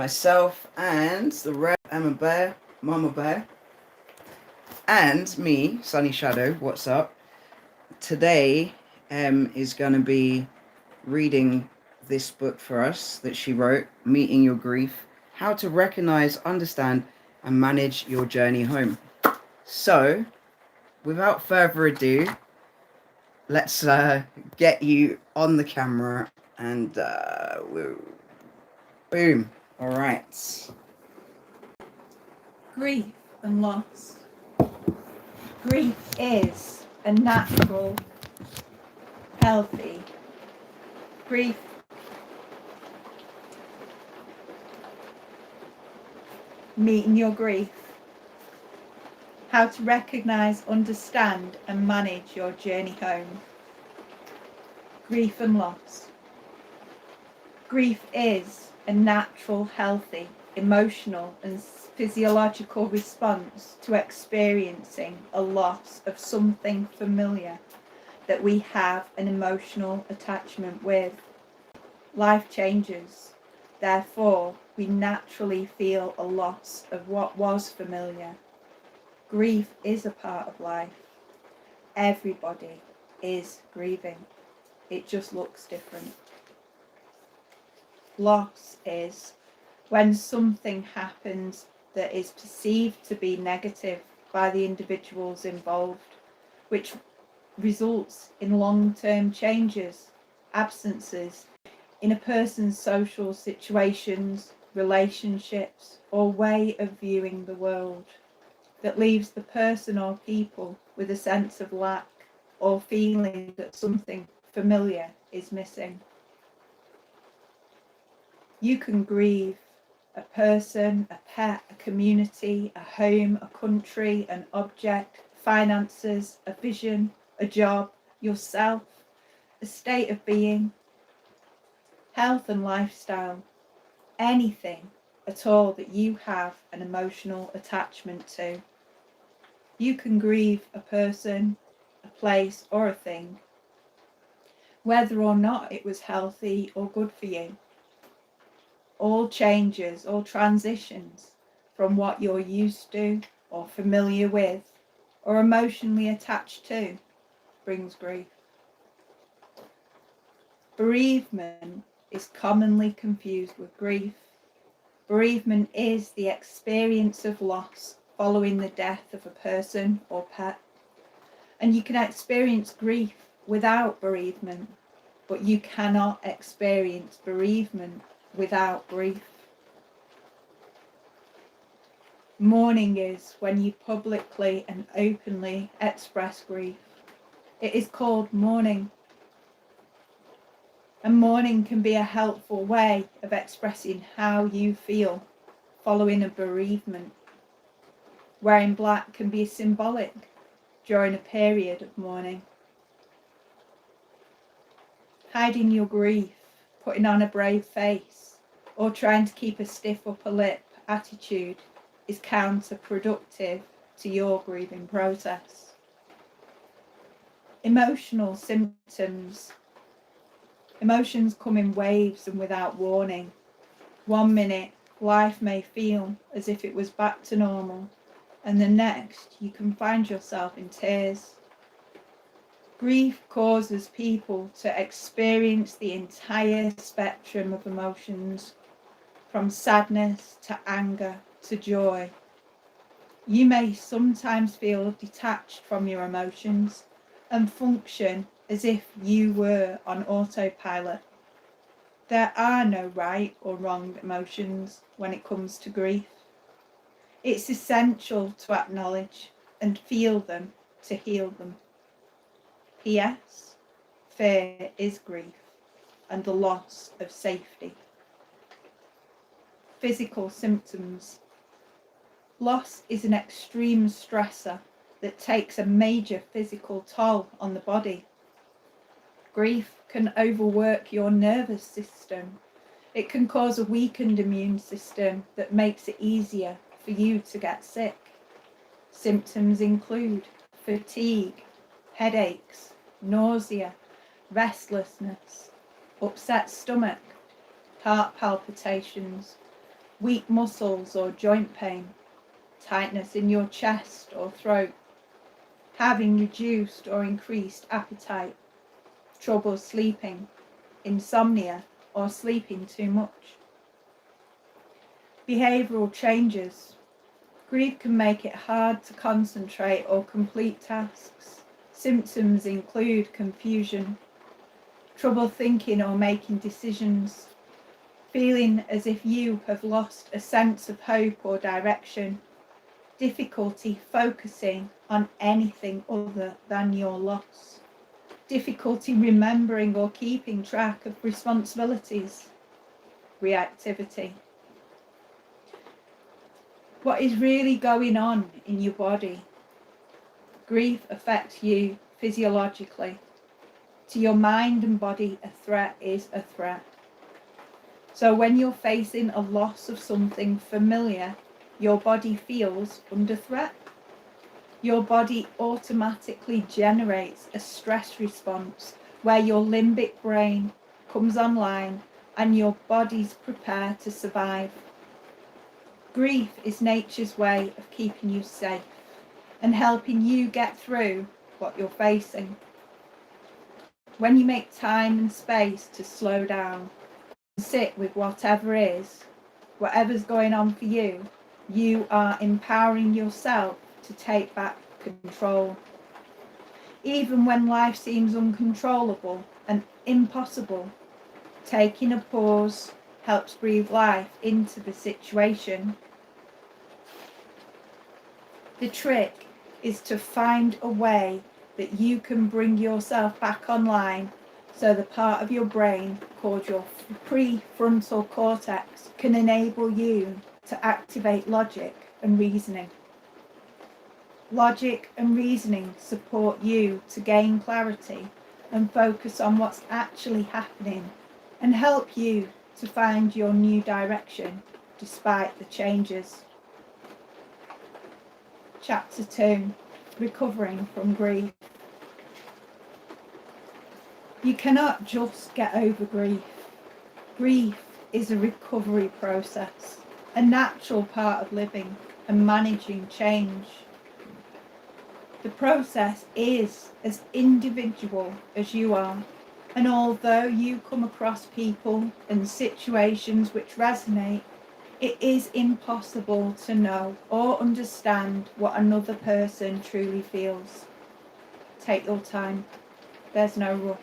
myself and the rare Emma Bear, Mama Bear, and me, Sunny Shadow. What's up? Today, is going to be reading this book for us that she wrote, Meeting Your Grief: How to Recognize, Understand, and Manage Your Journey Home. So, without further ado, let's get you on the camera and boom. All right. Grief and loss. Grief is a natural, healthy. Grief meeting your grief. How to recognize, understand, and manage your journey home. Grief and loss. Grief is a natural, healthy, emotional, and physiological response to experiencing a loss of something familiar that we have an emotional attachment with. Life changes. Therefore, we naturally feel a loss of what was familiar. Grief is a part of life. Everybody is grieving. It just looks different. Loss is when something happens that is perceived to be negative by the individuals involved, which results in long-term changes, absences in a person's social situations, relationships, or way of viewing the world, that leaves the person or people with a sense of lack or feeling that something familiar is missing. You can grieve a person, a pet, a community, a home, a country, an object, finances, a vision, a job, yourself, a state of being, health and lifestyle, anything at all that you have an emotional attachment to. You can grieve a person, a place, or a thing, whether or not it was healthy or good for you. All changes, all transitions from what you're used to or familiar with or emotionally attached to brings grief. Bereavement is commonly confused with grief. Bereavement is the experience of loss following the death of a person or pet. And you can experience grief without bereavement, but you cannot experience bereavement without grief. Mourning is when you publicly and openly express grief. It is called mourning. And mourning can be a helpful way of expressing how you feel following a bereavement. Wearing black can be symbolic during a period of mourning. Hiding your grief, putting on a brave face, or trying to keep a stiff upper lip attitude is counterproductive to your grieving process. Emotional symptoms. Emotions come in waves and without warning. 1 minute, life may feel as if it was back to normal, and the next, you can find yourself in tears. Grief causes people to experience the entire spectrum of emotions, from sadness to anger to joy. You may sometimes feel detached from your emotions and function as if you were on autopilot. There are no right or wrong emotions when it comes to grief. It's essential to acknowledge and feel them to heal them. P.S. Fear is grief and the loss of safety. Physical symptoms. Loss is an extreme stressor that takes a major physical toll on the body. Grief can overwork your nervous system. It can cause a weakened immune system that makes it easier for you to get sick. Symptoms include fatigue, headaches, nausea, restlessness, upset stomach, heart palpitations, weak muscles or joint pain, tightness in your chest or throat, having reduced or increased appetite, trouble sleeping, insomnia, or sleeping too much. Behavioural changes. Grief can make it hard to concentrate or complete tasks. Symptoms include confusion, trouble thinking or making decisions, feeling as if you have lost a sense of hope or direction, difficulty focusing on anything other than your loss, difficulty remembering or keeping track of responsibilities, reactivity. What is really going on in your body? Grief affects you physiologically. To your mind and body, a threat is a threat. So when you're facing a loss of something familiar, your body feels under threat. Your body automatically generates a stress response where your limbic brain comes online and your body's prepared to survive. Grief is nature's way of keeping you safe and helping you get through what you're facing. When you make time and space to slow down and sit with whatever's going on for you, you are empowering yourself to take back control. Even when life seems uncontrollable and impossible, taking a pause helps breathe life into the situation. The trick is to find a way that you can bring yourself back online so the part of your brain called your prefrontal cortex can enable you to activate logic and reasoning. Logic and reasoning support you to gain clarity and focus on what's actually happening and help you to find your new direction despite the changes. Chapter 2, Recovering from Grief. You cannot just get over grief. Grief is a recovery process, a natural part of living and managing change. The process is as individual as you are, and although you come across people and situations which resonate, it is impossible to know or understand what another person truly feels. Take your time. There's no rush.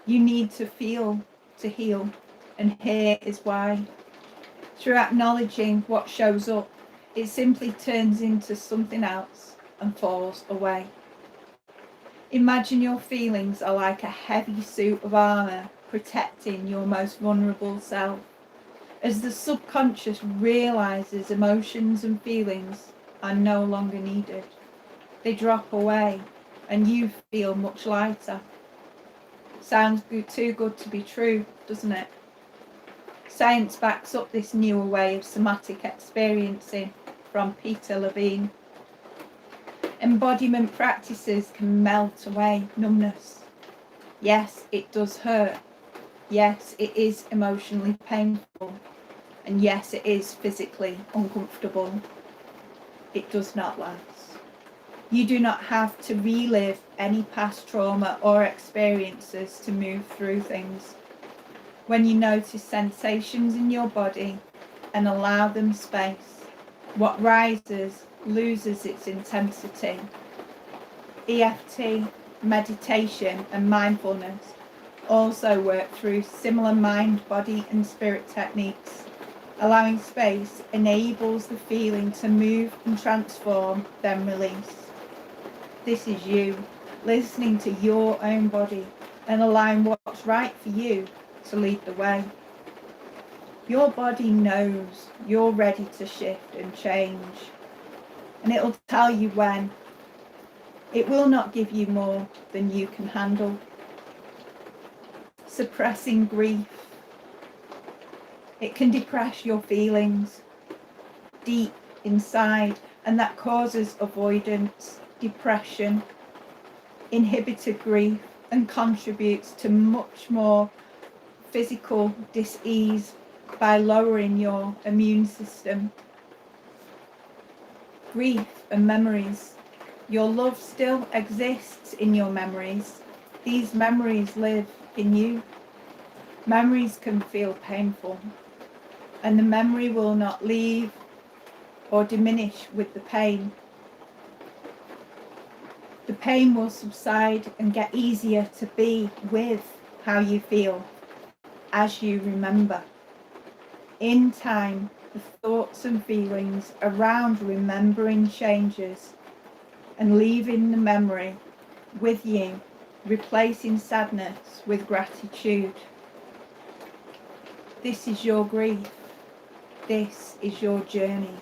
You need to feel to heal, and here is why. Through acknowledging what shows up, it simply turns into something else and falls away. Imagine your feelings are like a heavy suit of armour protecting your most vulnerable self. As the subconscious realises emotions and feelings are no longer needed, they drop away and you feel much lighter. Sounds too good to be true, doesn't it? Science backs up this newer way of somatic experiencing from Peter Levine. Embodiment practices can melt away numbness. Yes, it does hurt. Yes, it is emotionally painful. And yes, it is physically uncomfortable. It does not last. You do not have to relive any past trauma or experiences to move through things. When you notice sensations in your body and allow them space, what rises loses its intensity. EFT, meditation, and mindfulness also work through similar mind, body, and spirit techniques. Allowing space enables the feeling to move and transform, then release. This is you, listening to your own body and allowing what's right for you to lead the way. Your body knows you're ready to shift and change, and it'll tell you when. It will not give you more than you can handle. Suppressing grief. It can depress your feelings deep inside, and that causes avoidance, depression, inhibited grief, and contributes to much more physical dis-ease by lowering your immune system. Grief and memories. Your love still exists in your memories. These memories live in you. Memories can feel painful, and the memory will not leave or diminish with the pain. The pain will subside and get easier to be with how you feel as you remember. In time, the thoughts and feelings around remembering changes and leaving the memory with you, replacing sadness with gratitude. This is your grief. This is your journey.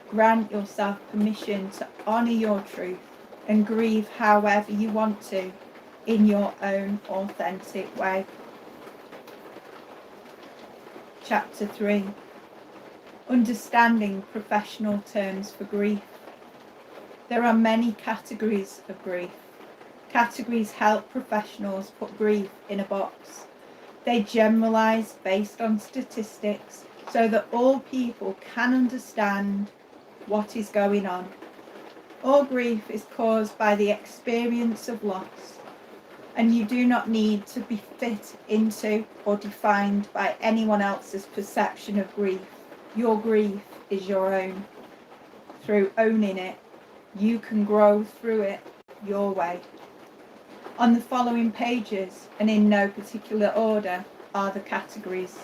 Grant yourself permission to honour your truth and grieve however you want to in your own authentic way. Chapter 3. Understanding professional terms for grief. There are many categories of grief. Categories help professionals put grief in a box. They generalise based on statistics so that all people can understand what is going on. All grief is caused by the experience of loss, and you do not need to be fit into or defined by anyone else's perception of grief. Your grief is your own. Through owning it, you can grow through it your way. On the following pages, and in no particular order, are the categories.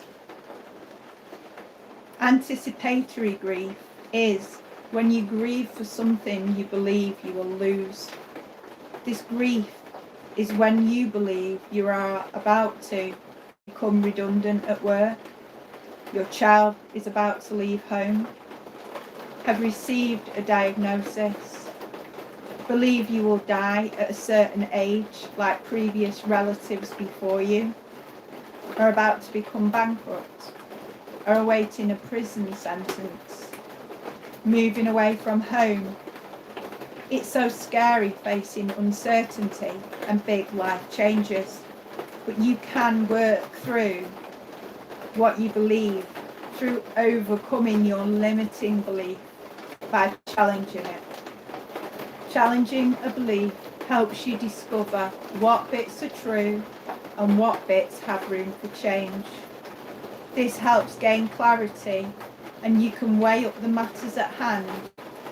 Anticipatory grief is when you grieve for something you believe you will lose. This grief is when you believe you are about to become redundant at work, your child is about to leave home, have received a diagnosis, believe you will die at a certain age like previous relatives before you, are about to become bankrupt, are awaiting a prison sentence, moving away from home. It's so scary facing uncertainty and big life changes, but you can work through what you believe, through overcoming your limiting belief by challenging it. Challenging a belief helps you discover what bits are true and what bits have room for change. This helps gain clarity, and you can weigh up the matters at hand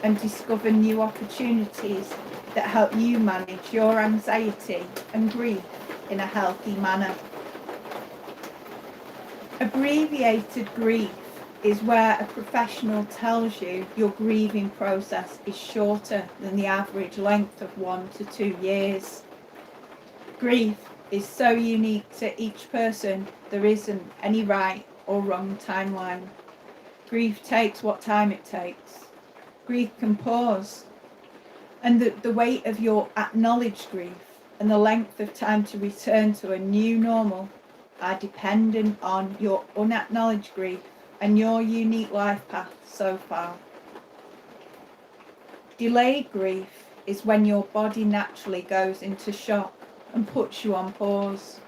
and discover new opportunities that help you manage your anxiety and grief in a healthy manner. Abbreviated grief is where a professional tells you your grieving process is shorter than the average length of 1 to 2 years. Grief is so unique to each person, there isn't any right or wrong timeline. Grief takes what time it takes. Grief can pause, and the weight of your acknowledged grief and the length of time to return to a new normal are dependent on your unacknowledged grief and your unique life path so far. Delayed grief is when your body naturally goes into shock and puts you on pause.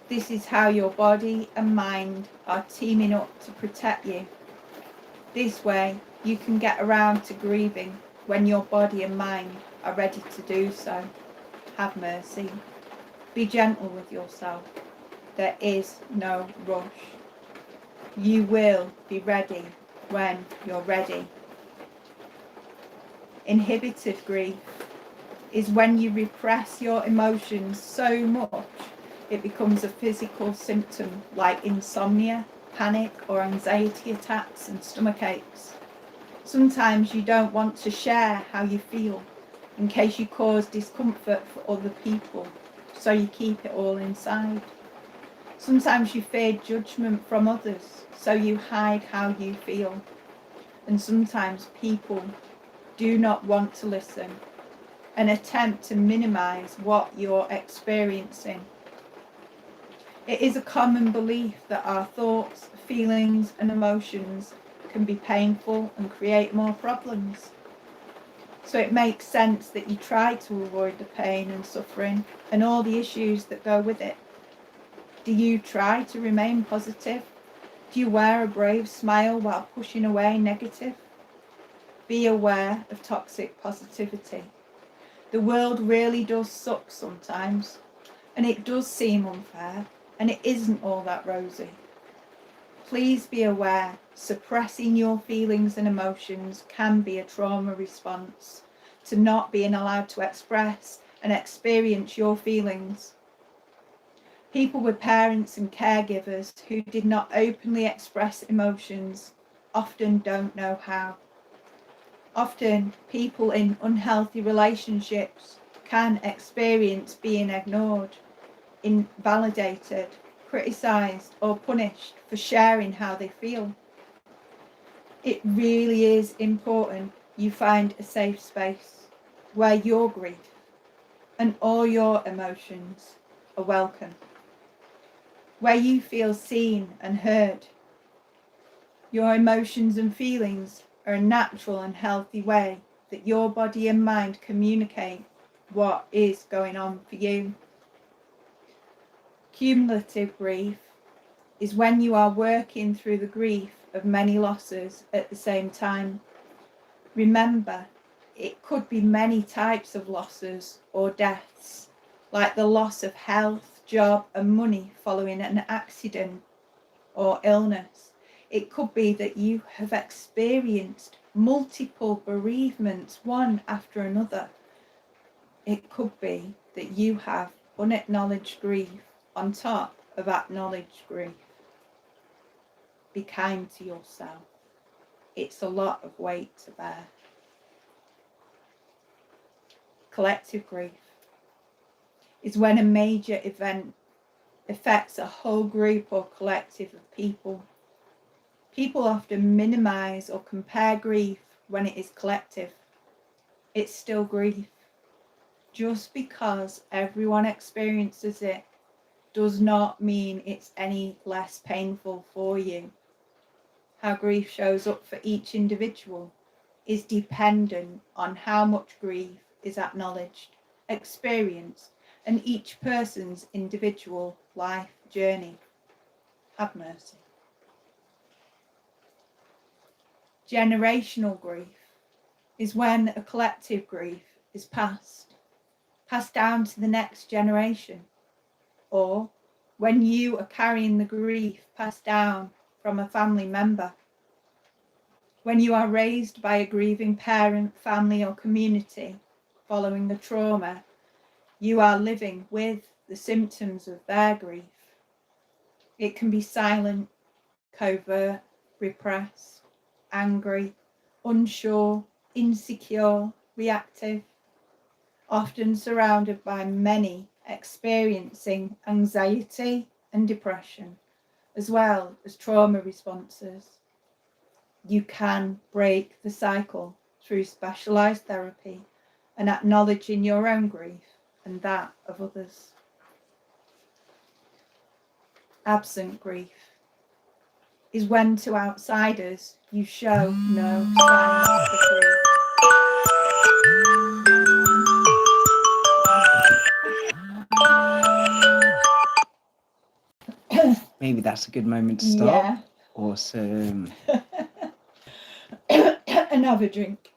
This is how your body and mind are teaming up to protect you. This way, you can get around to grieving when your body and mind are ready to do so. Have mercy. Be gentle with yourself. There is no rush. You will be ready when you're ready. Inhibited grief is when you repress your emotions so much it becomes a physical symptom like insomnia, panic or anxiety attacks and stomach aches. Sometimes you don't want to share how you feel in case you cause discomfort for other people, so you keep it all inside. Sometimes you fear judgment from others, so you hide how you feel. And sometimes people do not want to listen and attempt to minimize what you're experiencing. It is a common belief that our thoughts, feelings and emotions can be painful and create more problems. So it makes sense that you try to avoid the pain and suffering and all the issues that go with it. Do you try to remain positive? Do you wear a brave smile while pushing away negative? Be aware of toxic positivity. The world really does suck sometimes, and it does seem unfair, and it isn't all that rosy. Please be aware, suppressing your feelings and emotions can be a trauma response to not being allowed to express and experience your feelings. People with parents and caregivers who did not openly express emotions often don't know how. Often, people in unhealthy relationships can experience being ignored, invalidated, criticised or punished for sharing how they feel. It really is important you find a safe space where your grief and all your emotions are welcome, where you feel seen and heard. Your emotions and feelings are a natural and healthy way that your body and mind communicate what is going on for you. Cumulative grief is when you are working through the grief of many losses at the same time. Remember, it could be many types of losses or deaths, like the loss of health, job and money following an accident or illness. It could be that you have experienced multiple bereavements, one after another. It could be that you have unacknowledged grief on top of acknowledged grief. Be kind to yourself. It's a lot of weight to bear. Collective grief is when a major event affects a whole group or collective of people. People often minimize or compare grief when it is collective. It's still grief. Just because everyone experiences it does not mean it's any less painful for you. How grief shows up for each individual is dependent on how much grief is acknowledged, experienced, and each person's individual life journey. Have mercy. Generational grief is when a collective grief is passed down to the next generation, or when you are carrying the grief passed down from a family member. When you are raised by a grieving parent, family, or community following the trauma, you are living with the symptoms of their grief. It can be silent, covert, repressed, angry, unsure, insecure, reactive, often surrounded by many experiencing anxiety and depression, as well as trauma responses. You can break the cycle through specialised therapy and acknowledging your own grief and that of others. Absent grief is when to outsiders you show no signs of grief. Maybe that's a good moment to stop. Yeah. Awesome. And have a drink.